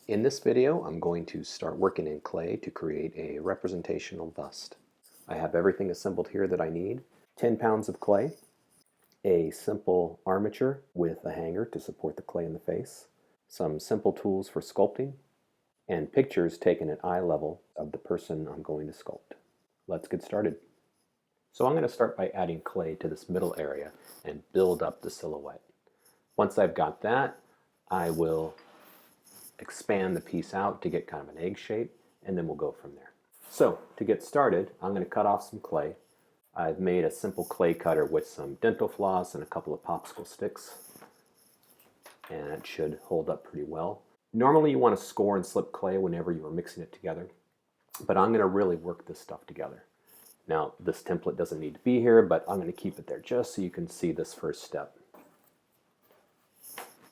In this video, I'm going to start working in clay to create a representational bust. I have everything assembled here that I need. 10 pounds of clay, a simple armature with a hanger to support the clay in the face, some simple tools for sculpting, and pictures taken at eye level of the person I'm going to sculpt. Let's get started. So I'm going to start by adding clay to this middle area and build up the silhouette. Once I've got that, I will expand the piece out to get kind of an egg shape, and then we'll go from there. So to get started, I'm going to cut off some clay. I've made a simple clay cutter with some dental floss and a couple of popsicle sticks, and it should hold up pretty well. Normally you want to score and slip clay whenever you are mixing it together, but I'm going to really work this stuff together. Now this template doesn't need to be here, but I'm going to keep it there just so you can see this first step.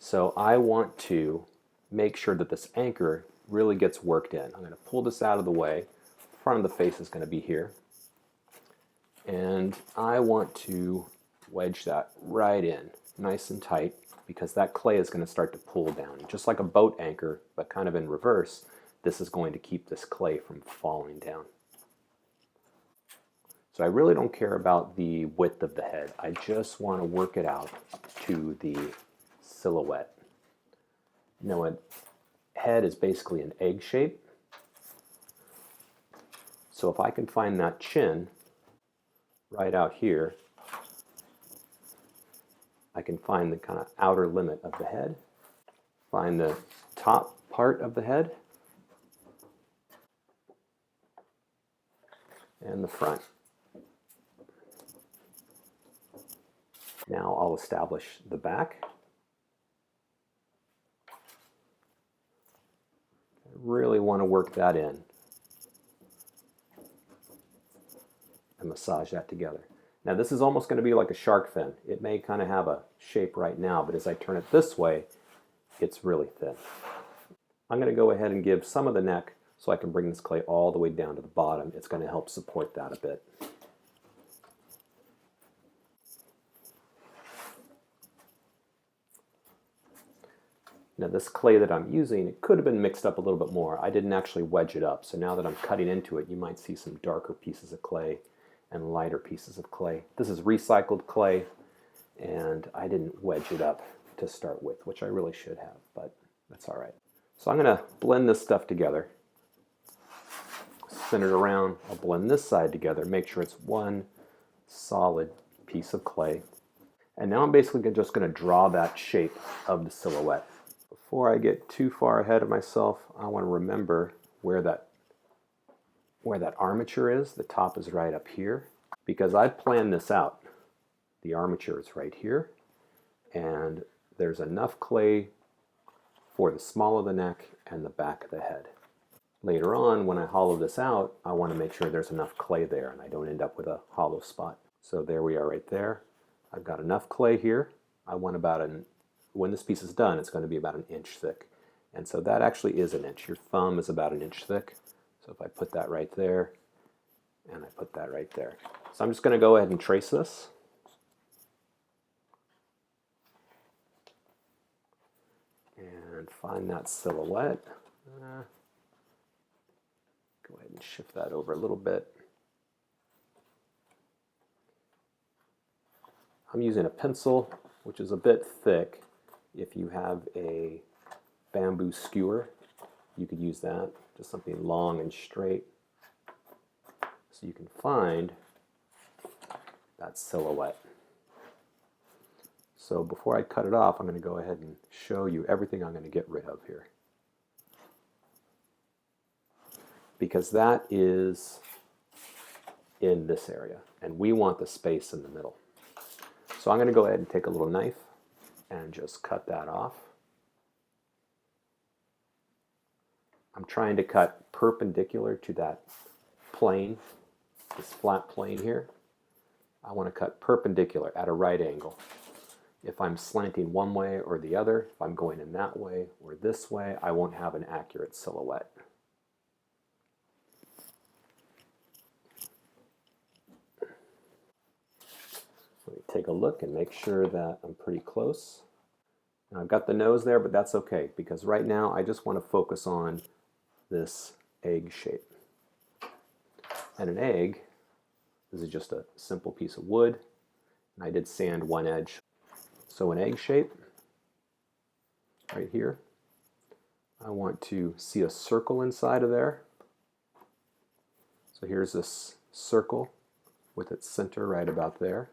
So I want to make sure that this anchor really gets worked in. I'm going to pull this out of the way. The front of the face is going to be here. And I want to wedge that right in, nice and tight, because that clay is going to start to pull down. Just like a boat anchor, but kind of in reverse, this is going to keep this clay from falling down. So I really don't care about the width of the head. I just want to work it out to the silhouette. You know, a head is basically an egg shape. So if I can find that chin right out here, I can find the kind of outer limit of the head, find the top part of the head, and the front. Now I'll establish the back. I really want to work that in and massage that together. Now this is almost going to be like a shark fin. It may kind of have a shape right now, but as I turn it this way, it's really thin. I'm going to go ahead and give some of the neck so I can bring this clay all the way down to the bottom. It's going to help support that a bit. Now this clay that I'm using, it could have been mixed up a little bit more. I didn't actually wedge it up, so now that I'm cutting into it, you might see some darker pieces of clay and lighter pieces of clay. This is recycled clay, and I didn't wedge it up to start with, which I really should have, but that's all right. So I'm going to blend this stuff together. Spin it around. I'll blend this side together, make sure it's one solid piece of clay. And now I'm basically just going to draw that shape of the silhouette. Before I get too far ahead of myself, I want to remember where that armature is. The top is right up here, because I planned this out. The armature is right here, and there's enough clay for the small of the neck and the back of the head. Later on, when I hollow this out, I want to make sure there's enough clay there and I don't end up with a hollow spot. So there we are right there. I've got enough clay here. I want when this piece is done, it's going to be about 1 inch thick. And so that actually is 1 inch. Your thumb is about 1 inch thick. So if I put that right there, and I put that right there. So I'm just going to go ahead and trace this. And find that silhouette. Go ahead and shift that over a little bit. I'm using a pencil, which is a bit thick. If you have a bamboo skewer, you could use that, just something long and straight, so you can find that silhouette. So before I cut it off, I'm going to go ahead and show you everything I'm going to get rid of here, because that is in this area, and we want the space in the middle. So I'm going to go ahead and take a little knife and just cut that off. I'm trying to cut perpendicular to that plane, this flat plane here. I want to cut perpendicular at a right angle. If I'm slanting one way or the other, if I'm going in that way or this way, I won't have an accurate silhouette. Let me take a look and make sure that I'm pretty close. And I've got the nose there, but that's okay, because right now I just want to focus on this egg shape. And an egg, this is just a simple piece of wood, and I did sand one edge. So an egg shape, right here, I want to see a circle inside of there. So here's this circle with its center right about there,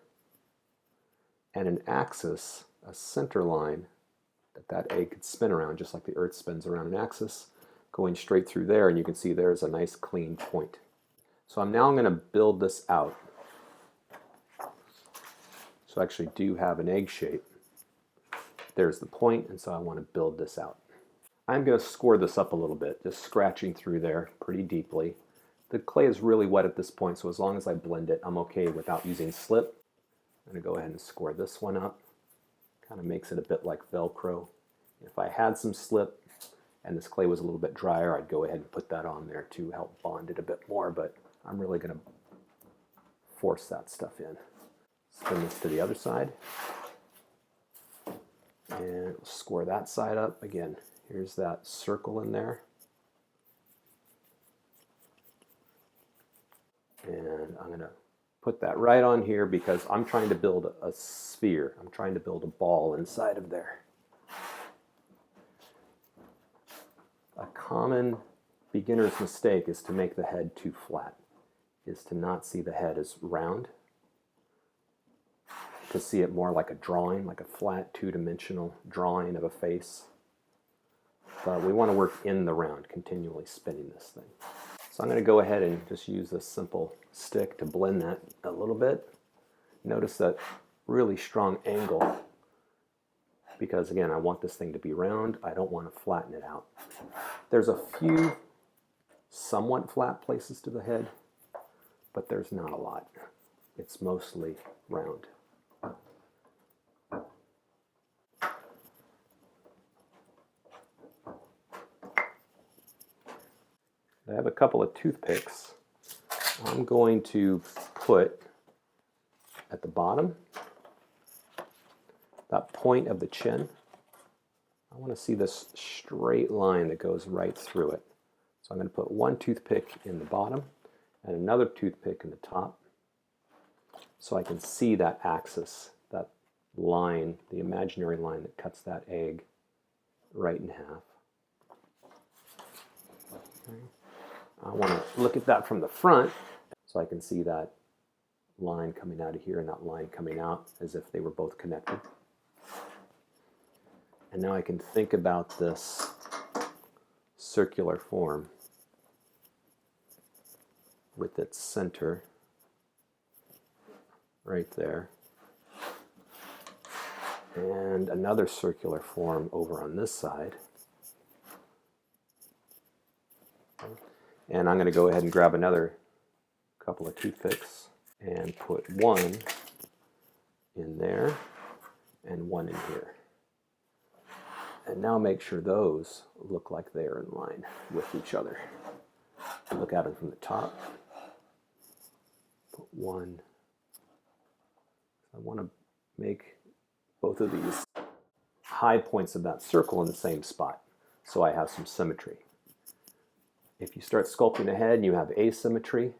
and an axis, a center line that egg could spin around, just like the Earth spins around an axis, going straight through there, and you can see there's a nice clean point. So I'm going to build this out. So I actually do have an egg shape. There's the point, and so I want to build this out. I'm going to score this up a little bit, just scratching through there pretty deeply. The clay is really wet at this point, so as long as I blend it, I'm okay without using slip. I'm going to go ahead and score this one up. Kind of makes it a bit like Velcro. If I had some slip and this clay was a little bit drier, I'd go ahead and put that on there to help bond it a bit more, but I'm really going to force that stuff in. Spin this to the other side. And score that side up. Again, here's that circle in there. And I'm going to put that right on here because I'm trying to build a sphere. I'm trying to build a ball inside of there. A common beginner's mistake is to make the head too flat, is to not see the head as round, to see it more like a drawing, like a flat two-dimensional drawing of a face. But we want to work in the round, continually spinning this thing. So I'm going to go ahead and just use this simple stick to blend that a little bit. Notice that really strong angle, because again, I want this thing to be round. I don't want to flatten it out. There's a few somewhat flat places to the head, but there's not a lot. It's mostly round. I have a couple of toothpicks. I'm going to put at the bottom, that point of the chin. I want to see this straight line that goes right through it. So I'm going to put one toothpick in the bottom and another toothpick in the top, so I can see that axis, that line, the imaginary line that cuts that egg right in half. Okay. I want to look at that from the front, so I can see that line coming out of here and that line coming out as if they were both connected. And now I can think about this circular form with its center right there, and another circular form over on this side. And I'm going to go ahead and grab another couple of toothpicks and put one in there and one in here. And now make sure those look like they're in line with each other. Look at them from the top. Put one. I want to make both of these high points of that circle in the same spot, so I have some symmetry. If you start sculpting a head and you have asymmetry,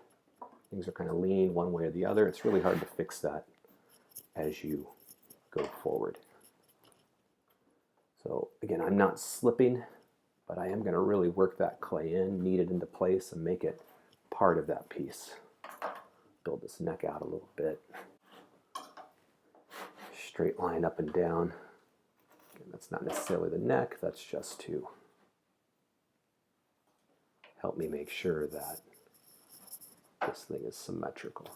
things are kind of lean one way or the other, it's really hard to fix that as you go forward. So again, I'm not slipping, but I am going to really work that clay in, knead it into place, and make it part of that piece. Build this neck out a little bit. Straight line up and down. Again, that's not necessarily the neck, that's just to help me make sure that this thing is symmetrical.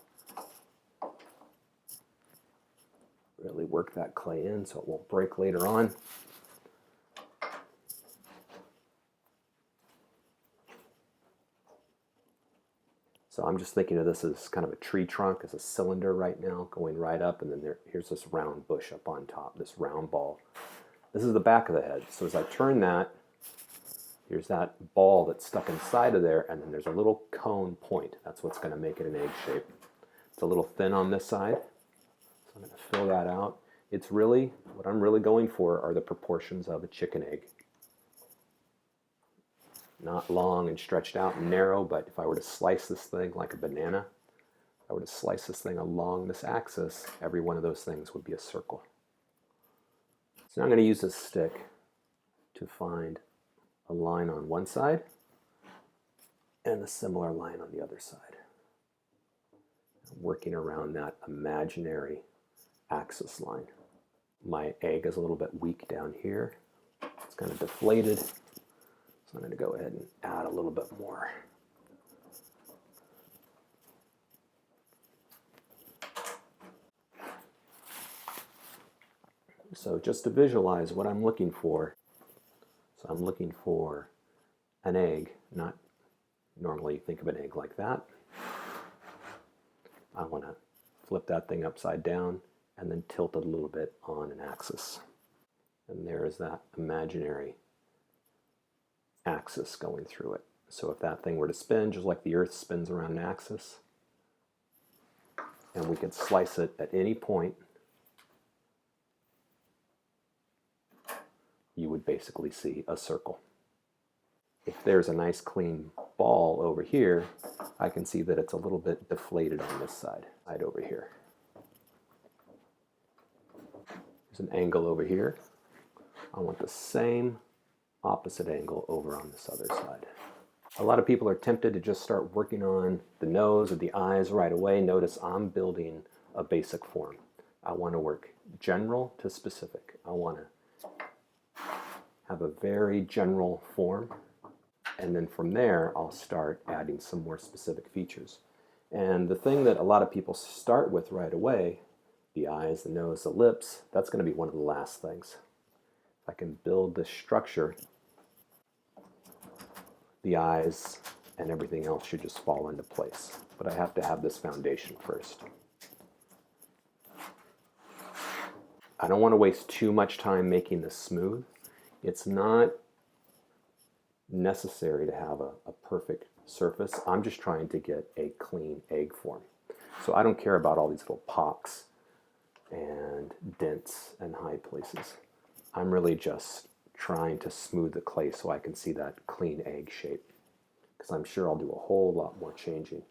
Really work that clay in so it won't break later on. So I'm just thinking of this as kind of a tree trunk, as a cylinder right now, going right up, and then here's this round bush up on top, this round ball. This is the back of the head. So as I turn that, here's that ball that's stuck inside of there, and then there's a little cone point. That's what's going to make it an egg shape. It's a little thin on this side, so I'm going to fill that out. what I'm really going for are the proportions of a chicken egg. Not long and stretched out and narrow, but if I were to slice this thing like a banana, I were to slice this thing along this axis, every one of those things would be a circle. So now I'm going to use this stick to find a line on one side and a similar line on the other side. I'm working around that imaginary axis line. My egg is a little bit weak down here. It's kind of deflated. So I'm going to go ahead and add a little bit more. So just to visualize what I'm looking for, so I'm looking for an egg, not normally think of an egg like that. I want to flip that thing upside down and then tilt it a little bit on an axis. And there is that imaginary axis going through it. So if that thing were to spin, just like the Earth spins around an axis, and we could slice it at any point, you would basically see a circle. If there's a nice clean ball over here, I can see that it's a little bit deflated on this side over here. There's an angle over here. I want the same opposite angle over on this other side. A lot of people are tempted to just start working on the nose or the eyes right away. Notice I'm building a basic form. I want to work general to specific. I want to have a very general form, and then from there I'll start adding some more specific features. And the thing that a lot of people start with right away, the eyes, the nose, the lips, that's going to be one of the last things. If I can build this structure, the eyes and everything else should just fall into place. But I have to have this foundation first. I don't want to waste too much time making this smooth. It's not necessary to have a perfect surface. I'm just trying to get a clean egg form. So I don't care about all these little pocks and dents and high places. I'm really just trying to smooth the clay so I can see that clean egg shape, because I'm sure I'll do a whole lot more changing.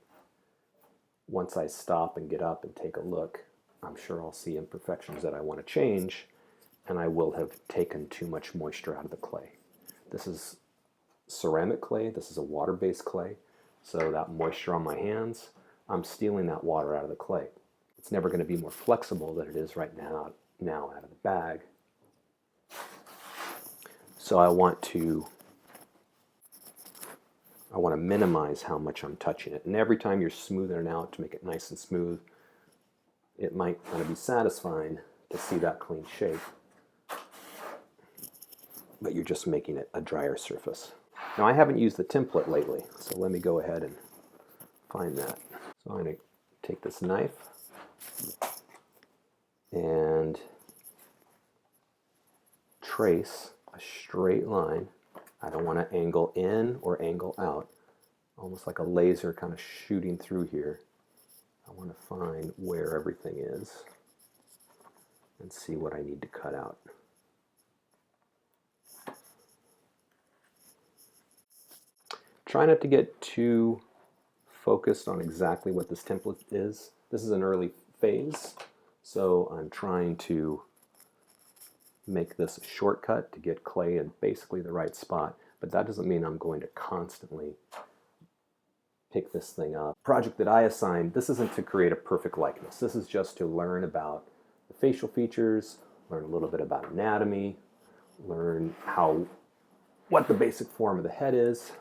Once I stop and get up and take a look, I'm sure I'll see imperfections that I want to change, and I will have taken too much moisture out of the clay. This is ceramic clay, this is a water-based clay, so that moisture on my hands, I'm stealing that water out of the clay. It's never going to be more flexible than it is right now out of the bag. So I want to minimize how much I'm touching it. And every time you're smoothing it out to make it nice and smooth, it might kind of be satisfying to see that clean shape, but you're just making it a drier surface. Now I haven't used the template lately, so let me go ahead and find that. So I'm going to take this knife and trace a straight line. I don't want to angle in or angle out, almost like a laser kind of shooting through here. I want to find where everything is and see what I need to cut out. Try not to get too focused on exactly what this template is. This is an early phase, so I'm trying to make this a shortcut to get clay in basically the right spot, but that doesn't mean I'm going to constantly pick this thing up. The project that I assigned, this isn't to create a perfect likeness. This is just to learn about the facial features, learn a little bit about anatomy, learn what the basic form of the head is.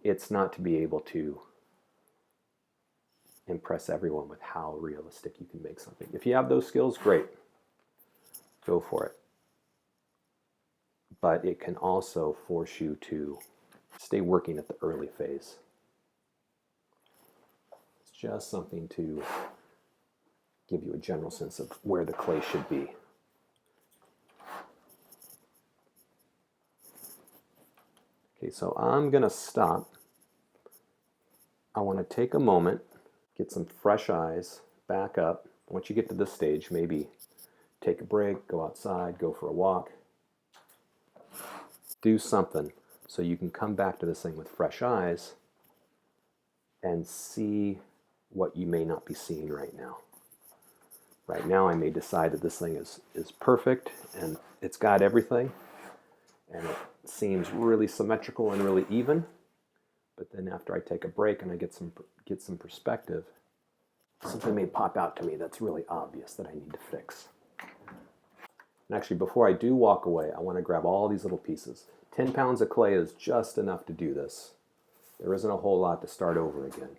It's not to be able to impress everyone with how realistic you can make something. If you have those skills, great. Go for it. But it can also force you to stay working at the early phase. It's just something to give you a general sense of where the clay should be. Okay, so I'm going to stop. I want to take a moment, get some fresh eyes, back up. Once you get to this stage, maybe take a break, go outside, go for a walk. Do something so you can come back to this thing with fresh eyes and see what you may not be seeing right now. Right now I may decide that this thing is perfect and it's got everything and it seems really symmetrical and really even, but then after I take a break and I get some perspective, something may pop out to me that's really obvious that I need to fix. And actually, before I do walk away, I want to grab all these little pieces. 10 pounds of clay is just enough to do this. There isn't a whole lot to start over again.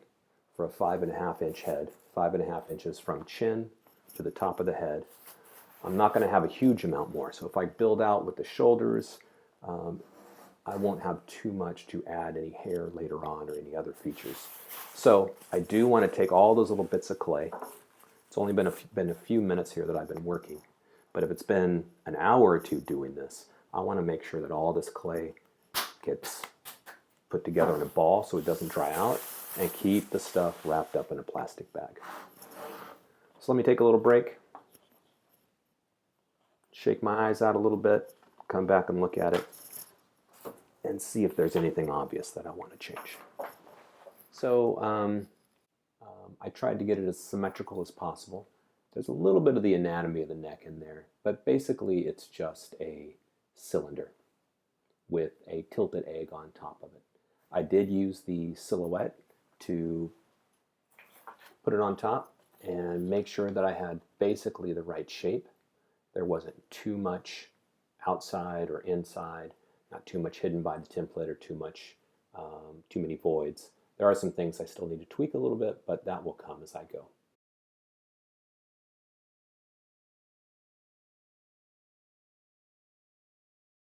For a 5.5-inch head, 5.5 inches from chin to the top of the head, I'm not going to have a huge amount more. So if I build out with the shoulders, I won't have too much to add any hair later on or any other features. So I do want to take all those little bits of clay. It's only been a few minutes here that I've been working. But if it's been an hour or two doing this, I want to make sure that all this clay gets put together in a ball so it doesn't dry out, and keep the stuff wrapped up in a plastic bag. So let me take a little break, shake my eyes out a little bit, come back and look at it, and see if there's anything obvious that I want to change. So I tried to get it as symmetrical as possible. There's a little bit of the anatomy of the neck in there, but basically it's just a cylinder with a tilted egg on top of it. I did use the silhouette to put it on top and make sure that I had basically the right shape. There wasn't too much outside or inside, not too much hidden by the template or too many voids. There are some things I still need to tweak a little bit, but that will come as I go.